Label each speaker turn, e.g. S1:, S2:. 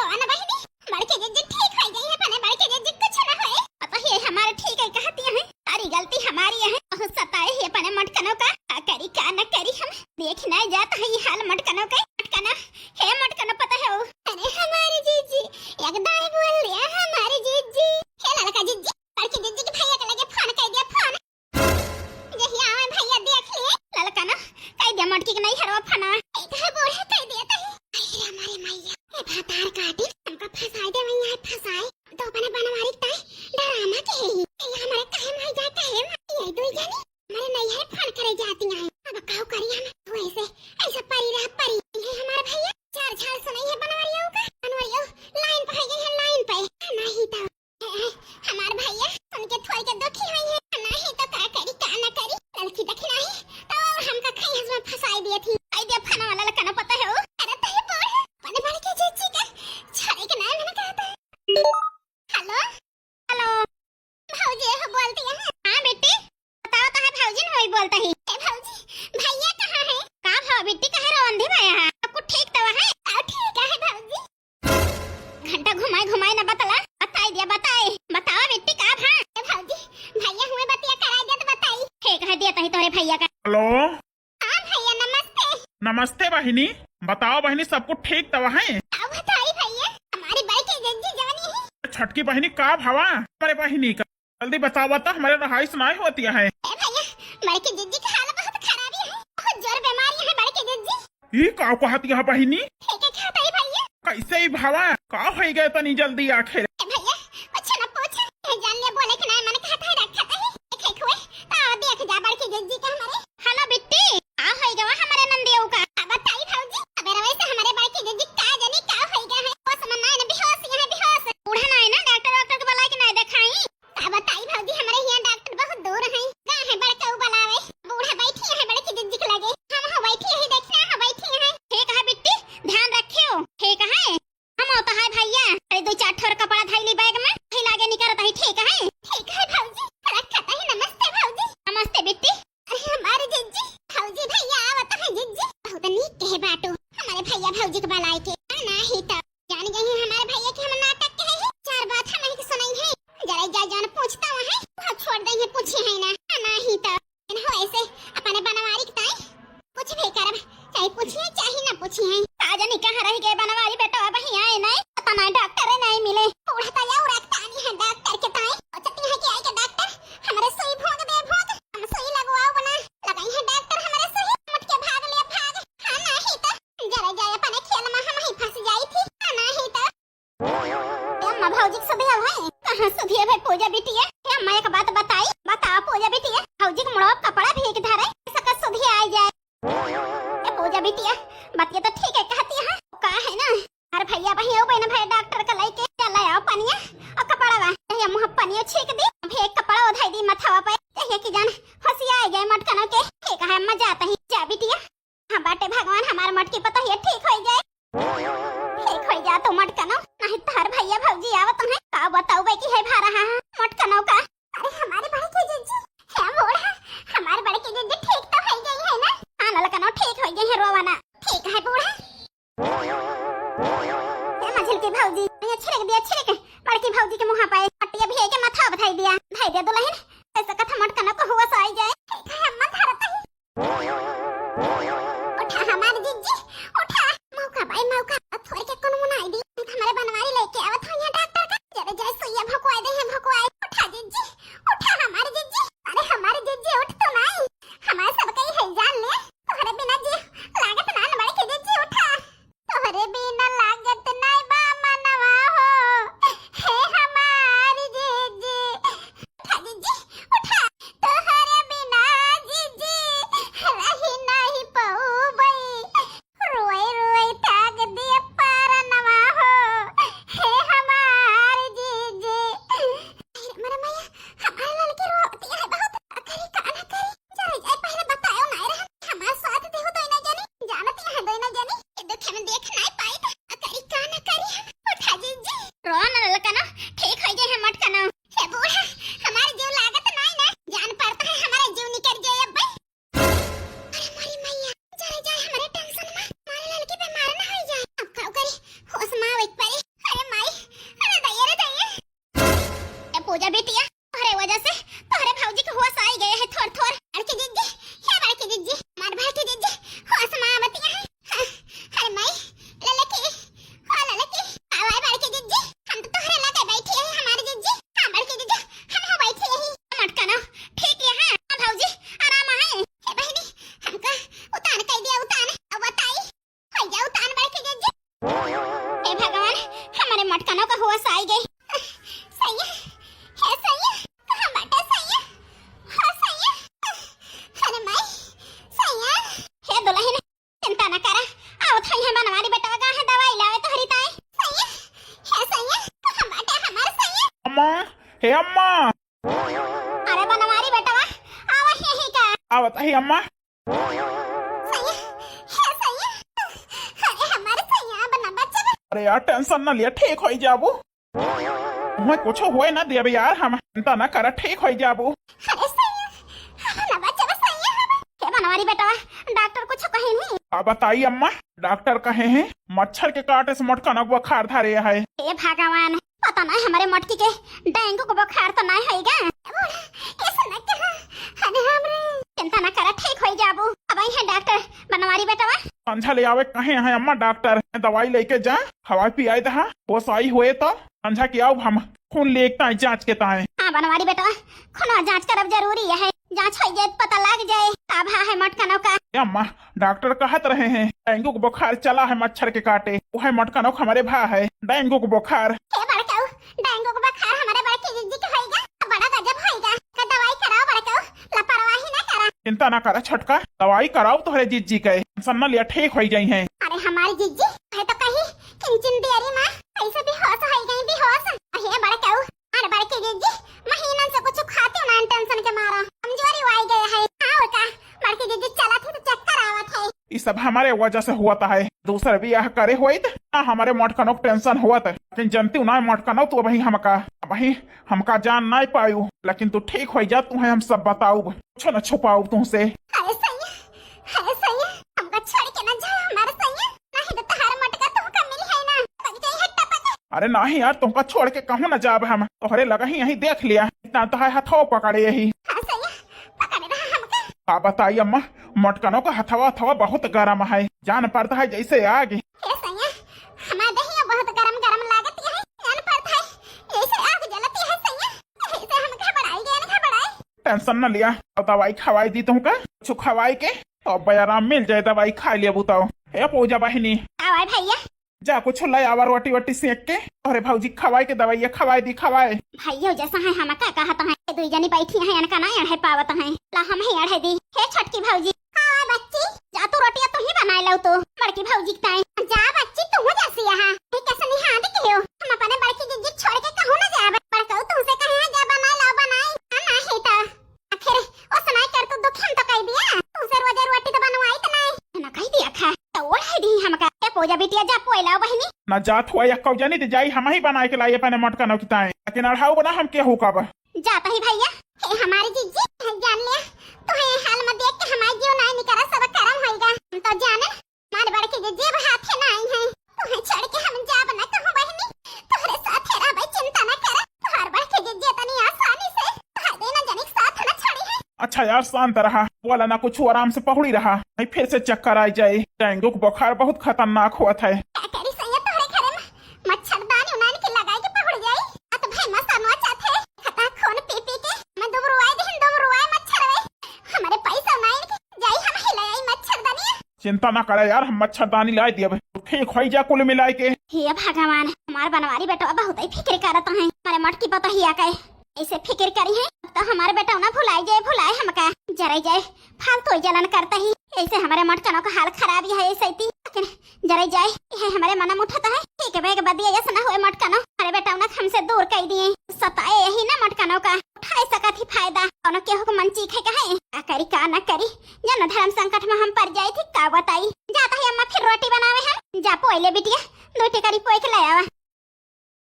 S1: रोना बहनी बड़के जिज्जी ठीक हो गई है पने बड़के जिज्जी कुछ ना होए पता है हमारे ठीक है कहती है सारी गलती हमारी है बहुत सताए है पने मटकनों का करी का न करी हम देख ना जाता है ये हाल मटकनों का मटकना है मटकना पता है अरे हमारी जीजी एकदम बोल लिया हमारी जीजी है लड़का जीजी बड़के जीजी के भैया के लगे फोन कर दिया फोन जहिया आवे भैया देख लिए लड़का ना कह दिया मटकी के नहीं हरवा फना एक है बोल है कह दिया अरे हमारे मैया ए भातार काटी हमका फसाए दे मैया फसाए तो अपने बनवारी ताई डरामा के ही ये हमारे काहे मार जाता है ये दो जानी हमारे नहीं है फोन करे जाती हैं अब काऊ करी हम तो ऐसे परी रह परी ये हमारे भैया चार झाल सुनाई है बनवारियों का बनवारियों लाइन पे गई है लाइन पे नहीं तो हमारे भैया उनके थोड़ी के दुखी हुई है नहीं तो का करी का ना करी लड़की देख नहीं तो हमका खाई हसवा फसाई दिए थी आई दिया फना वाला लड़का पता है अरे तही बोल बने बड़े के जीजी का छड़े के नाम मैंने कहा था हेलो हेलो भौजी हो बोलती है हां बेटी बताओ तो है भौजी नहीं बोलता है ए भौजी भैया कहां है का भाव बेटी कहां रोंदी भैया है आपको ठीक तो है ठीक है भौजी घंटा घुमाए घुमाए ना बतला बताई दिया बताओ बेटी का भाव ए भौजी भैया हुए बतिया करा दे तो बताई ठीक है दिया तही तोरे भैया का
S2: हेलो
S1: हां भैया नमस्ते
S2: नमस्ते बहिनी बताओ बहिनी सब कुछ ठीक तो है
S1: अब बताई भैया हमारी बड़की जीजी जवानी है
S2: छटकी बहिनी का भावा हमारे बहिनी का जल्दी बताओ तो हमारे रहाई सुनाई होती है
S1: ए भैया बड़की जीजी की हालत बहुत खराब है बहुत जोर बीमारी है बड़की जीजी
S2: ये का कहती है बहिनी
S1: ठीक है खाता है भैया
S2: कैसे ही भावा का हो गए तनी जल्दी आखिर
S1: ए भैया कुछ ना पूछ जान ले बोले कि नहीं मैंने खाता है रखता है देख हुए तो देख जा बड़की जीजी का हमारे हेलो बिट्टी आ होई गवा हमारे नंदियों का अब बताई भौजी अबे वैसे हमारे बड़की जीजी का जानी का होई गया है वो समझ नहीं बेहोश है बेहोश बूढ़ा नहीं ना डॉक्टर के बुला के नहीं दिखाई अब बताई भौजी हमारे यहाँ डॉक्टर बहुत दूर है का है बड़का बुलावे बूढ़ा बैठी है बड़की जीजी के लगे हम हो बैठी है देखना हो बैठी है ठीक है बिट्टी ध्यान रखियो ठीक है हम होता है भैया अरे दो चार ठोर कपड़ा थैली बैग में ही लागे निकलता है ठीक है भौजी रखता है नमस्ते भौजी नमस्ते बिट्टी अरे हमारे जीजी भौजी भैया आवत है जीजी बहुत नीक कहे बाटो हमारे भैया भौजी के बुलाए के नहीं तो जान गए हैं हमारे भैया के हम नाटक कहे हैं चार बात हम नहीं सुनाई है जरा जा जान पूछता है वो छोड़ देंगे पूछे है ना नहीं तो हो ऐसे अपने बनवारी के ताई कुछ भी करब चाहे पूछिए चाहे ना पूछिए आज नहीं कहां रह गए बनवारी बेटा अब ही आए नहीं पता नहीं डॉक्टर नहीं मिले उड़ता या उड़ता नहीं है डॉक्टर के ताई सोचती है कि आए के डॉक्टर हमारे सुई भोग दे भोग हम सुई लगवाओ बना लगाई है डॉक्टर हमारे सुई मुट के भाग ले भाग हां नहीं तो जरा जाए अपने खेल में हम ही फंस जाई थी हां नहीं तो अम्मा भौजी सुधिया है कहां सुधिया भाई पूजा बिटिया अम्मा एक बात बताओ पूजा बिटिया भौजी के मुड़ो कपड़ा भी एक धरे सका सुधिया आ जाए ए पूजा बिटिया बतिया तो ठीक है कहती है का है ना अरे भैया भैया बहन भाई डॉक्टर का लेके चला आओ पनिया और कपड़ा वा ये मुंह पनिया छीक दी फिर एक कपड़ा उधाई दी मथवा पे कहिए कि जान फसिया आ गए मटकन के ठीक है मजा आता है जा बिटिया हां बाटे भगवान हमार मटकी पता है ठीक हो जाए ठीक हो जा तो मटकनो नहीं तार भैया भौजी आवत है का बताओ भाई कि है भा रहा है मटकनो का अरे हमारे बड़े के जीजी क्या बोल है हमारे बड़े के जीजी ठीक तो हो गई है ना हां ललकनो ठीक हो गई है रोवाना ठीक है बूढ़ा ये मझिल की भौजी ये छिड़क बड़की भौजी के मुंह पे पट्टिया भी के माथा बधाई दिया दुल्हन ऐसा कथा मटकनो को हुआ सो आई जाए ठीक है अम्मा धरत है उठा हमारी जीजी उठा मौका भाई मौका थोड़ी के कोनो मुनाई दी हमारे बनवारी लेके आवत हो यहाँ डॉक्टर का जरा जय सुइया भकुआई दे हम भकुआई उठा जीजी उठा हमारी जीजी अरे हमारी जीजी उठ तो नहीं हमारे सब कहीं है जान ले तोहरे बिना जी लागत ना बड़े के जीजी उठा तोहरे बिना लागत नहीं बा मनवा हो हे हमारी जीजी उठा जीजी उठा तोहरे बिना हमारे मटकानों का होश आई गई। सैया है सैया कहां बाटे सैया? हां सैया अरे माई सैया हे दुल्हन चिंता न करा आओ थई है बनवारी बेटा का है दवाई लावे तो हरी ताई सैया है सैया कहां बाटे हमारे सैया?
S2: अम्मा हे अम्मा
S1: अरे बनवारी बेटा आवा ही का
S2: आवत है अम्मा।
S1: सैया है सैया अरे हमारे सैया बना बच्चा।
S2: अरे यार टेंशन न लिया ठीक हो जाबू। तुम्हें कुछ हुए ना देव यार हम चिंता न करा ठीक हो जाबू।
S1: अरे सैया बना बच्चा सैया हे बनवारी बेटा डॉक्टर कुछ कहे नहीं?
S2: आप बताइए अम्मा डॉक्टर कहे हैं मच्छर के काटे से मटका न बुखार धारे है।
S1: हे भगवान पता नहीं हमारे मटकी के डेंगू को बुखार तो नहीं होएगा। ऐसा न कहा अरे हमरे चिंता न करा ठीक हो जाबू। अब आई है डॉक्टर बनवारी बेटा
S2: संझा ले आवे कहे हैं अम्मा डॉक्टर दवाई लेके जा हवाई पियाई दहा वो सही हुए तो संझा के आओ हम खून लेकता है जांच के ताए।
S1: हाँ बनवारी बेटा खून जांच करब जरूरी है जांच हो जाए पता लग जाए अब है मटकानों का।
S2: अम्मा डॉक्टर कहत रहे हैं डेंगू को बुखार चला है मच्छर के काटे वो है मटकानों हमारे भा है डेंगू को बुखार।
S1: हे बड़काऊ डेंगू को बुखार हमारे बड़की जिज्जी के होएगा बड़ा गजब होएगा का दवाई कराओ बड़काऊ लापरवाही ना करा।
S2: चिंता ना करा छटका दवाई कराओ तो जिज्जी के सन लिया ठीक हो जाई है।
S1: अरे हमारी जिज्जी है तो कहीं किंचन देरी मां ऐसे भी होश हो गई भी होश हे बड़काऊ अरे बड़की जिज्जी महीनन से कुछ खाते ना टेंशन के मारा कमजोरी हो गई है। और का बड़की जिज्जी चला थी तो चक्कर आवत है।
S2: ये सब हमारे वजह से हुआ है दूसरे भी यह करे हुए ना हमारे मटकानों टेंशन हुआ था लेकिन जानती हूँ ना मटकानों तो वही हमका जान नहीं पायू लेकिन तू ठीक हो जा तुम्हें हम सब बताऊ कुछ न छुपाऊ तुमसे।
S1: अरे सैया हमका छोड़ के ना जाओ हमारे सैया नहीं तो तुम्हारा मटका तुमका मिल है ना पक जाए हट्टा पक।
S2: अरे नहीं यार तुमका छोड़ के कहूँ न जाब हम तोहरे लगा ही यही देख लिया इतना तो है हथो पकड़े यही।
S1: हां सैया पकड़ रहा हमका।
S2: आप बताइए अम्मा मटकानों का हथवा बहुत गर्म है जान पड़ता है जैसे आग।
S1: हे सैया हमारे दहिया बहुत गरम लागती है जान पड़ता है जैसे आग जलती है सैया ऐसे हम घबराई गए ना घबराए।
S2: टेंशन न लिया अब दवाई खवाई दी तुमका कुछ खवाई के तो आराम मिल जाए दवाई खा लिया बुताओ। हे पूजा बहिनी
S1: आवाज भैया
S2: जा कुछ लाई आवर वटी सेक के अरे भाजी खवाई के दवाई खवाई दी खवाए
S1: भैया जैसा है हम का कहत है दुई जनी बैठी है अनका ना अढ़े पावत है ला हम ही अढ़े दी। हे छटकी भौजी हां बच्ची जा तू रोटियां तू ही बनाए लो तो बड़की भौजी के ताई जा बच्ची तू हो जासी यहां हे कैसे नहीं हां देखियो हम अपने बड़की जिज्जी छोड़ के कहूं ना जा बड़काऊ तुमसे कहे जा बना लो बनाई ना ही तो आखिर ओ सुनाई कर तू दुखन तो कह दिया तुमसे रोज रोटी तो बनवाई तो नहीं ना कह दिया खा तो ओढ़े दी हमका ए पूजा बिटिया जा पोइला बहिनी
S2: न जात हुआ या कौ जानी तो जाई हम ही बनाए के लाई अपने मटकानों की ताए लेकिन अढ़ाऊ बना हम के हुका बा
S1: जाता ही भैया हे हमारी जिज्जी जान लिया तो ये हाल में देख के हमारी जीव नहीं निकरा सब करम होएगा हम तो जाने मार बड़ के जिज्जी अब हाथ में नहीं है तो छोड़ के हम जा बना कहूं बहिनी तोहरे साथ है भाई चिंता न कर हर बड़ के जिज्जी तनी आसानी से फायदे न जनिक साथ न छोड़ी है।
S2: अच्छा यार शांत रहा बोला ना कुछ आराम से पहुड़ी रहा नहीं फिर से चक्कर आ जाए डेंगू का बुखार बहुत खतरनाक हुआ था।
S1: क्या करी सैया तोहरे घरे में मच्छरदानी उनान के लगाई के पहुड़ जाई आ तो भाई मसा नोचा थे खता खून पी के मैं दुबरुआई मच्छर वे हमारे पैसा नहीं के जाई हम हिलाई मच्छरदानी।
S2: चिंता ना करे यार हम मच्छरदानी ला दिए ठीक हो जा कुल मिलाए के।
S1: हे भगवान हमार बनवारी बेटा बहुत ही फिक्र करत है हमारे मटकी पता ही आ गए ऐसे फिक्र करी है तो हमारे बेटा ना भुलाए हमका जरे जाए फालतू जलन करता ही ऐसे हमारे मटकानों का हाल खराब ही है ऐसे लेकिन जरे जाए ये हमारे मन में उठाता है ठीक है बेग बदिया ऐसा ना हुए मटकानों हमारे बेटा ना हमसे दूर कर दिए सताए यही ना मटकानों का उठाए सका थी फायदा और केहू को मन चीखे का है का करी का न करी जन धर्म संकट में हम पड़ जाए थी का बताई जाता है अम्मा फिर रोटी बनावे है जा पोइले बिटिया दो टिकारी पोई के ले आवा